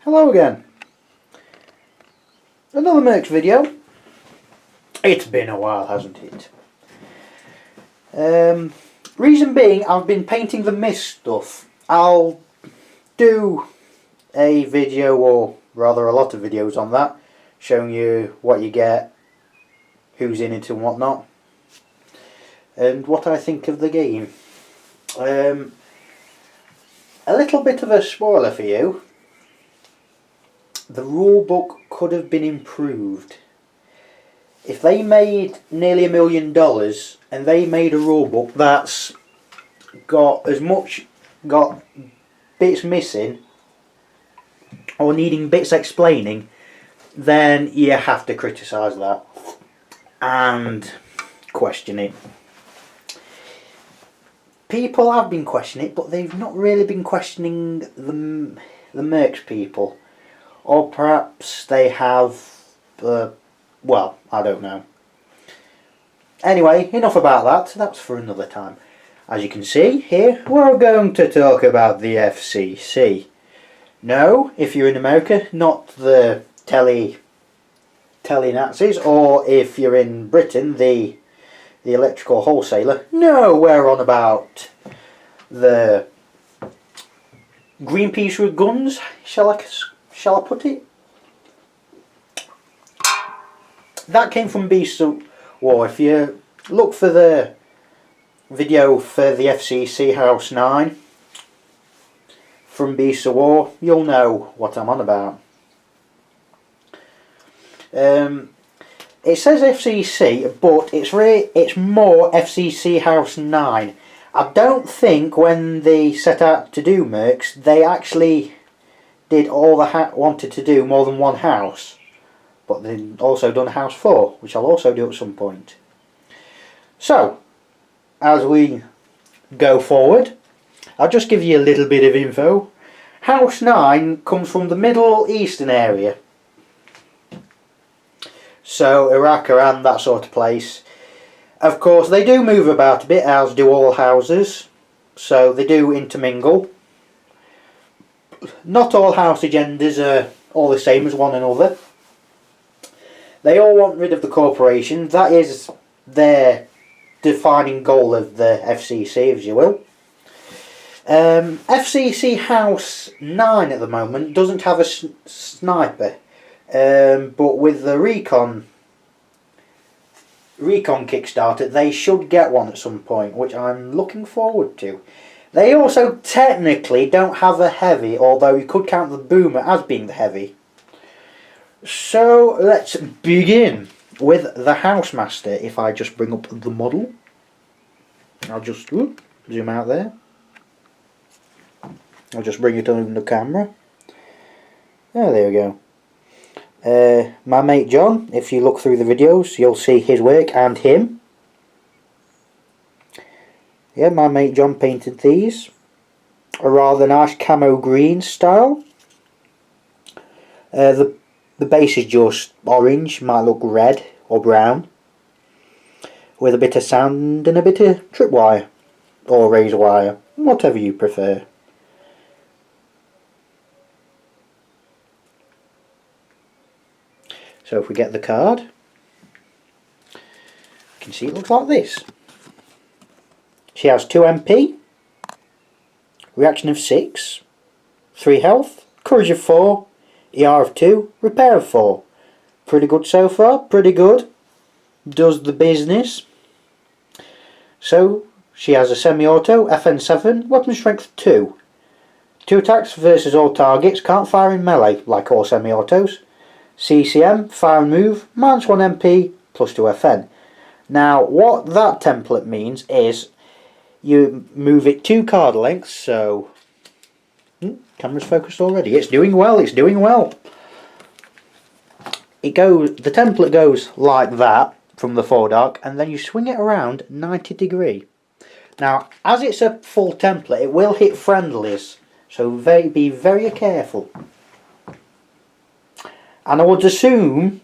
Hello again. Another MERCS video. It's been a while, hasn't it? Reason being, I've been painting the mist stuff. I'll do a video, or rather a lot of videos on that, showing you what you get, who's in it and whatnot, and what I think of the game. A little bit of a spoiler for you. The rulebook could have been improved. If they made nearly $1 million and they made a rulebook that's got bits missing or needing bits explaining, then you have to criticise that and question it. People have been questioning it, but they've not really been questioning the MERCS people. Or perhaps they have, well, I don't know. Anyway, enough about that. That's for another time. As you can see here, we're going to talk about the FCC. No, if you're in America, not the telly Nazis, or if you're in Britain, the electrical wholesaler. No, we're on about the Greenpeace with guns, shall I put it? That came from Beasts of War. If you look for the video for the FCC House 9 from Beasts of War, you'll know what I'm on about. It says FCC, but it's more FCC House 9. I don't think when they set out to do MERCS, they actually did all wanted to do more than one house, but they've also done House 4, which I'll also do at some point. So, as we go forward, I'll just give you a little bit of info. House 9 comes from the Middle Eastern area, so Iraq, Iran, that sort of place. Of course, they do move about a bit, as do all houses, so they do intermingle. Not all house agendas are all the same as one another. They all want rid of the corporation. That is their defining goal of the FCC, if you will. FCC House 9 at the moment doesn't have a sniper, but with the Recon Kickstarter, they should get one at some point, which I'm looking forward to. They also technically don't have a heavy, although you could count the Boomer as being the heavy. So let's begin with the Housemaster. If I just bring up the model, I'll just zoom out there. I'll just bring it on the camera. Oh, there we go. My mate John, if you look through the videos, you'll see his work and him. Yeah, my mate John painted these. A rather nice camo green style. The base is just orange, might look red or brown, with a bit of sand and a bit of tripwire or razor wire, whatever you prefer. So if we get the card, you can see it looks like this. She has 2 MP, reaction of 6, 3 health, courage of 4, ER of 2, repair of 4. Pretty good so far, pretty good. Does the business. So, she has a semi-auto, FN7, weapon strength 2. 2 attacks versus all targets, can't fire in melee like all semi-autos. CCM, fire and move, -1 MP, +2 FN. Now, what that template means is you move it 2 card lengths, so camera's focused already. It's doing well, it's doing well. The template goes like that from the foredark, and then you swing it around 90 degree. Now, as it's a full template, it will hit friendlies, so be very careful. And I would assume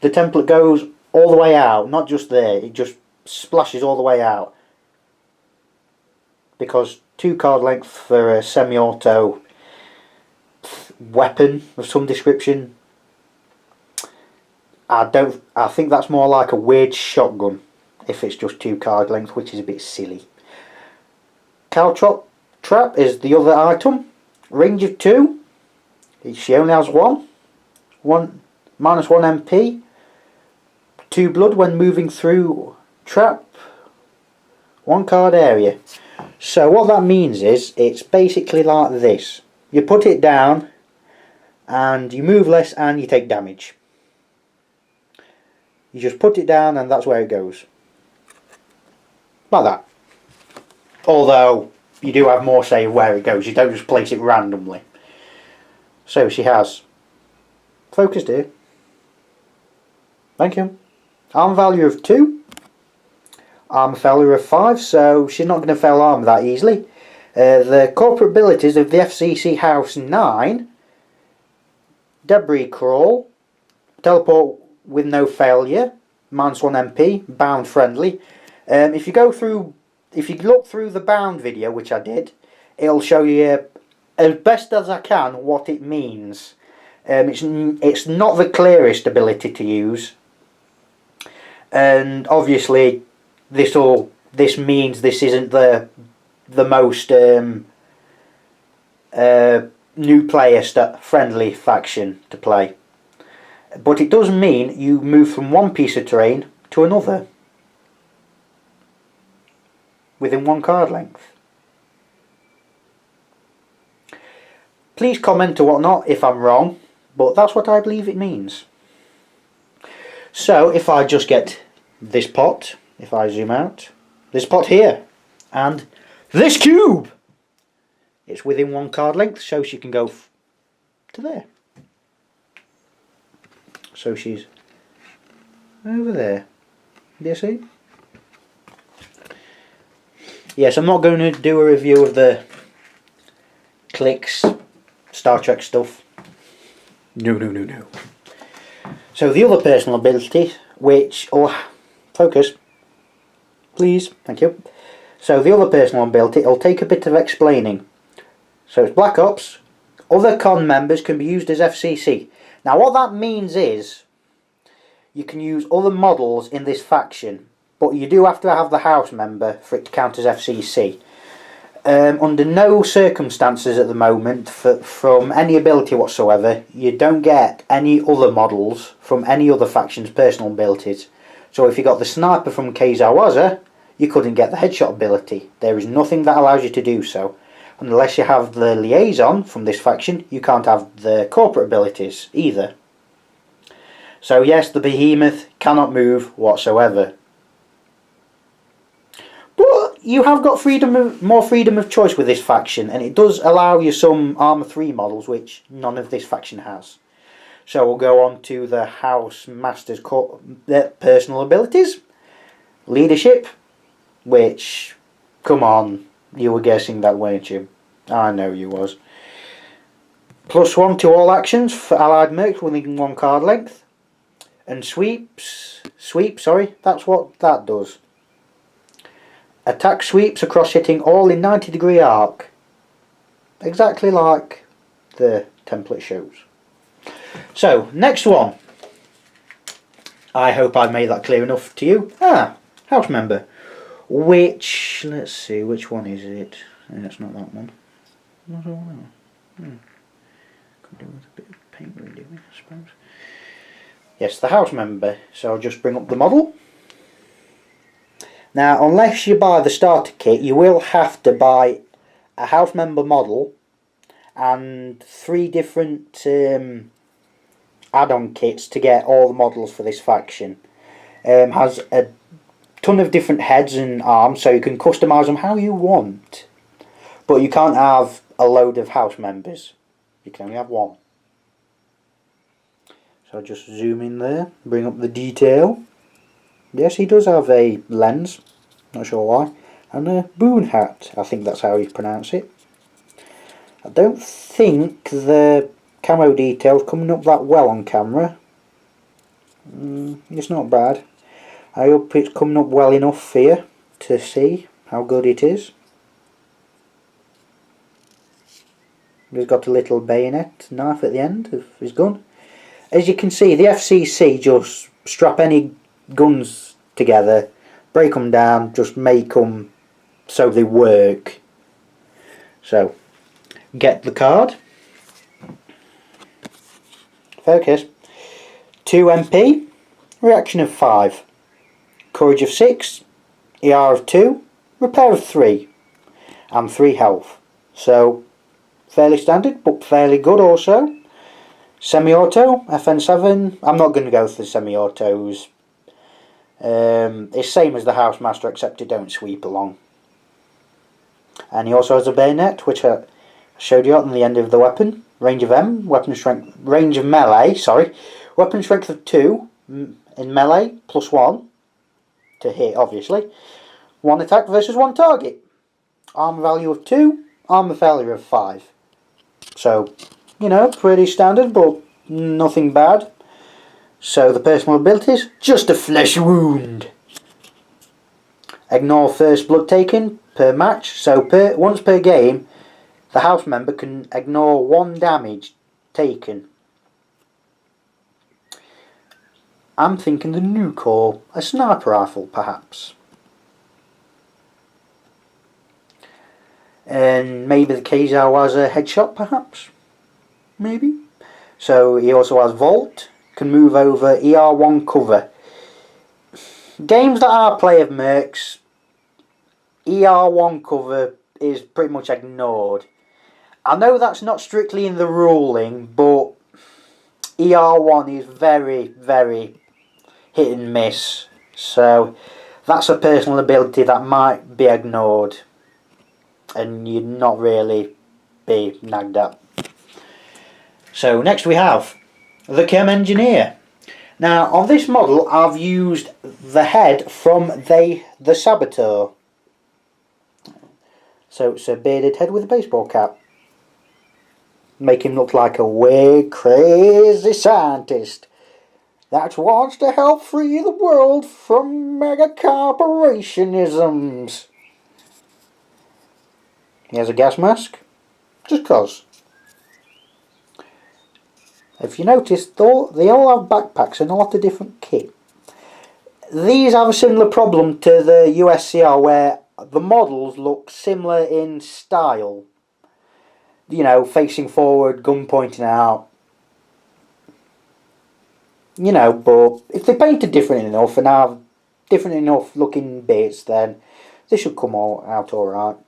the template goes all the way out, not just there, it just splashes all the way out. Because 2 card length for a semi-auto weapon of some description. I think that's more like a weird shotgun if it's just 2 card length, which is a bit silly. Cow trap is the other item. Range of 2. She only has one. Minus 1 MP. 2 blood when moving through trap. 1 card area. So what that means is it's basically like this. You put it down and you move less and you take damage. You just put it down and that's where it goes. Like that. Although you do have more say of where it goes. You don't just place it randomly. So she has focused here. Thank you. Arm value of 2. Armor failure of 5, so she's not going to fail armor that easily. The corporate abilities of the FCC House 9. Debris crawl. Teleport with no failure. Minus 1 MP. Bound friendly. If you look through the bound video, which I did, it'll show you as best as I can what it means. It's not the clearest ability to use. And obviously this means this isn't the most new player friendly faction to play, but it does mean you move from one piece of terrain to another within 1 card length. Please comment or whatnot if I'm wrong, but that's what I believe it means. So if I just get this pot, if I zoom out, this pot here, and this cube, it's within 1 card length, so she can go to there. So she's over there. Do you see? Yes, I'm not going to do a review of the clicks, Star Trek stuff. No. So the other personal ability, which, focus, please, thank you. So the other personal ability, it'll take a bit of explaining. So it's Black Ops. Other con members can be used as FCC. Now what that means is, you can use other models in this faction, but you do have to have the house member for it to count as FCC. Under no circumstances at the moment, from any ability whatsoever, you don't get any other models from any other faction's personal abilities. So if you got the sniper from Keizawaza, you couldn't get the headshot ability. There is nothing that allows you to do so. Unless you have the liaison from this faction, you can't have the corporate abilities either. So yes, the behemoth cannot move whatsoever. But you have got more freedom of choice with this faction, and it does allow you some Armour 3 models which none of this faction has. So we'll go on to the House Master's personal abilities. Leadership, which, come on, you were guessing that, weren't you? I know you was. +1 to all actions for allied mercs within 1 card length. And sweep, that's what that does. Attack sweeps across hitting all in 90-degree arc. Exactly like the template shows. So, next one. I hope I made that clear enough to you. House member. Which, let's see, which one is it? It's not that one. Not all that. Could do with a bit of paint redoing, I suppose. Yes, the house member. So I'll just bring up the model. Now, unless you buy the starter kit, you will have to buy a house member model and 3 different add-on kits to get all the models for this faction. Has a ton of different heads and arms, so you can customise them how you want. But you can't have a load of house members. You can only have 1. So I'll just zoom in there, bring up the detail. Yes, he does have a lens, not sure why, and a boon hat, I think that's how you pronounce it. I don't think the camo detail's coming up that well on camera. It's not bad. I hope it's coming up well enough here to see how good it is. He's got a little bayonet knife at the end of his gun. As you can see, the FCC just strap any guns together, break them down, just make them so they work. So, get the card. Focus. 2 MP, reaction of 5, courage of 6, ER of 2, repair of 3, and 3 health. So, fairly standard, but fairly good also. Semi-auto, FN7. I'm not going to go for the semi-autos. It's same as the Housemaster, except it don't sweep along. And he also has a bayonet, which I showed you at the end of the weapon. Range of M, weapon strength, range of melee, sorry. Weapon strength of 2 in melee, +1 to hit, obviously. 1 attack versus 1 target. Armor value of 2, armor failure of 5. So, you know, pretty standard, but nothing bad. So the personal abilities, just a flesh wound. Ignore first blood taken per match, so once per game, the house member can ignore 1 damage taken. I'm thinking the nuke or a sniper rifle, perhaps. And maybe the Kazao has a headshot, perhaps. Maybe. So he also has Vault, can move over ER1 cover. Games that I play of Mercs, ER1 cover is pretty much ignored. I know that's not strictly in the ruling, but ER1 is very, very hit and miss. So that's a personal ability that might be ignored and you'd not really be nagged at. So next we have the Chem Engineer. Now on this model I've used the head from the Saboteur. So it's a bearded head with a baseball cap. Make him look like a weird crazy scientist that wants to help free the world from mega corporationisms. He has a gas mask, just cause. If you notice, they all have backpacks and a lot of different kit. These have a similar problem to the USCR where the models look similar in style. You know, facing forward, gun pointing out. You know, but if they painted different enough and have different enough looking bits, then they should come out alright.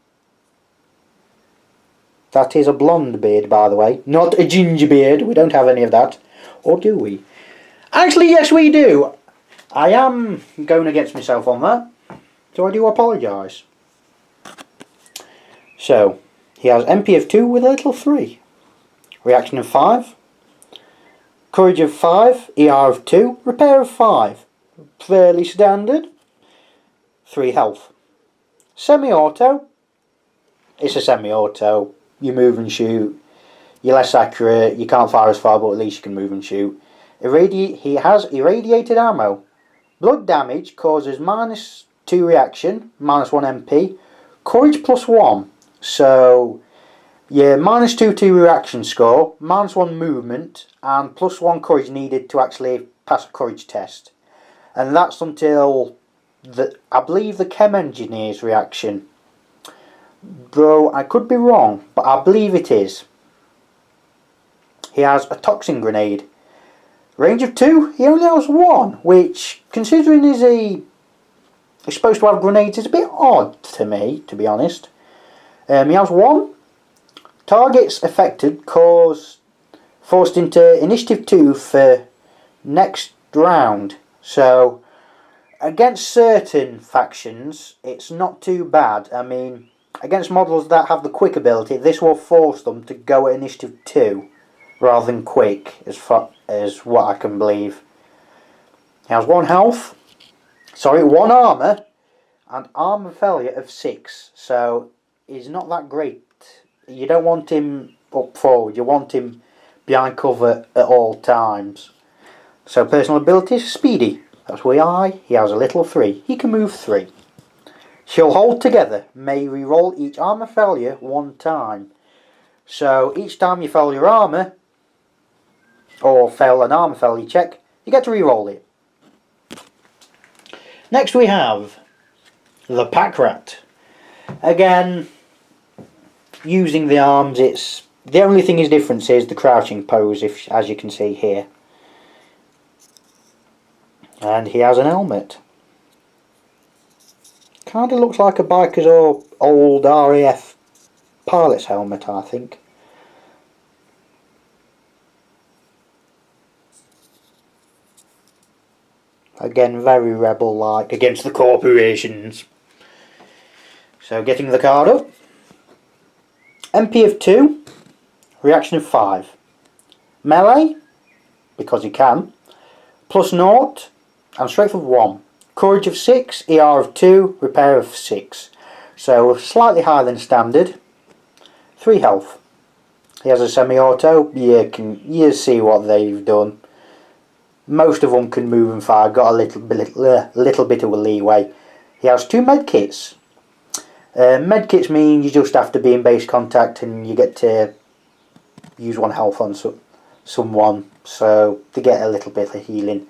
That is a blonde beard, by the way, not a ginger beard. We don't have any of that. Or do we? Actually, yes we do. I am going against myself on that. So I do apologise. So, he has MP of 2 with a little 3. Reaction of 5. Courage of 5. ER of 2. Repair of 5. Fairly standard. 3 health. Semi-auto. It's a semi-auto. You move and shoot. You're less accurate. You can't fire as far, but at least you can move and shoot. He has irradiated ammo. Blood damage causes -2 reaction, -1 MP. Courage +1. So, your -2 reaction score, -1 movement, and +1 courage needed to actually pass a courage test. And that's until, I believe, the Chem Engineer's reaction. Though I could be wrong, but I believe it is. He has a toxin grenade. Range of 2, he only has 1, which, considering he's supposed to have grenades, is a bit odd to me, to be honest. He has 1. Targets affected forced into Initiative 2 for next round. So, against certain factions, it's not too bad. I mean, against models that have the quick ability, this will force them to go at Initiative 2 rather than quick, as far as what I can believe. He has 1 health, 1 armour, and armour failure of 6. So he's not that great. You don't want him up forward, you want him behind cover at all times. So personal abilities, speedy. That's why he has a little 3. He can move 3. She'll hold together, may re-roll each armour failure 1 time. So each time you fail your armour, or fail an armour failure check, you get to re-roll it. Next we have the Pack Rat. Again, using the arms, it's the only thing is difference is the crouching pose, as you can see here. And he has an helmet. Kind of looks like a biker's or old RAF pilot's helmet, I think. Again, very rebel-like against the corporations. So getting the card up. MP of 2, reaction of 5. Melee, because you can, plus 0, and strength of 1. Courage of 6, ER of 2, repair of 6. So slightly higher than standard. 3 health. He has a semi-auto. You see what they've done. Most of them can move and fire. Got a little bit of a leeway. He has 2 medkits. Medkits mean you just have to be in base contact and you get to use 1 health on someone, so to get a little bit of healing.